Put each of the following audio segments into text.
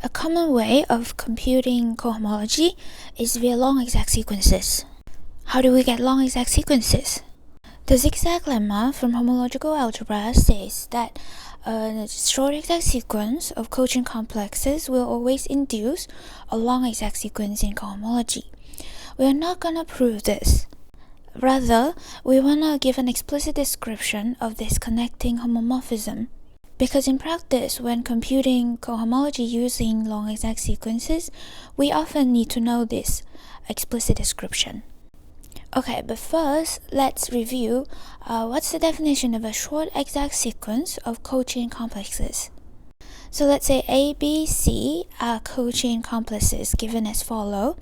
A common way of computing cohomology is via long exact sequences. How do we get long exact sequences? The zigzag lemma from homological algebra says that a short exact sequence of quotient complexes will always induce a long exact sequence in cohomology. We are not going to prove this. Rather, we want to give an explicit description of this connecting homomorphism. Because in practice, when computing cohomology using long exact sequences, we often need to know this explicit description. Okay, but first, let's review what's the definition of a short exact sequence of cochain complexes. So let's say A, B, C are cochain complexes given as follow.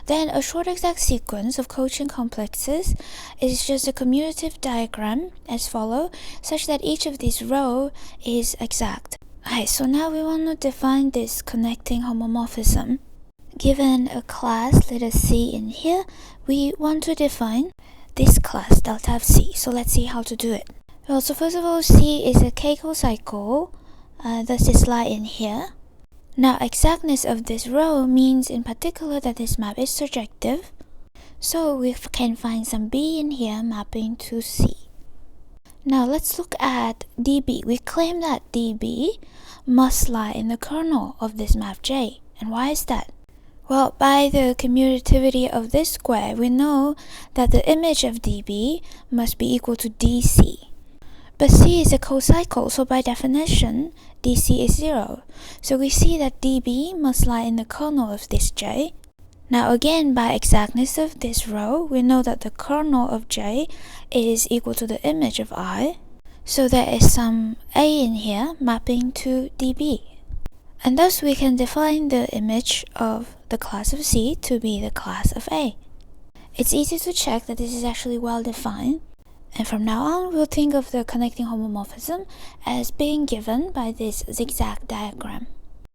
Then a short exact sequence of cochain complexes is just a commutative diagram as follow, such that each of these rows is exact. Okay, so now we want to define this connecting homomorphism. Given a class, let us C in here, we want to define this class, delta of C. So let's see how to do it. Well, so first of all, C is a k-cocycle. Thus this lie in here. Now exactness of this row means in particular that this map is surjective. So we can find some B in here mapping to C. Now let's look at dB. We claim that dB must lie in the kernel of this map J. And why is that? Well, by the commutativity of this square, we know that the image of dB must be equal to dC. But C is a cocycle, so by definition, dC is 0. So we see that dB must lie in the kernel of this J. Now again, by exactness of this row, we know that the kernel of J is equal to the image of I. So there is some A in here mapping to dB. And thus we can define the image of the class of C to be the class of A. It's easy to check that this is actually well defined. And from now on, we'll think of the connecting homomorphism as being given by this zigzag diagram.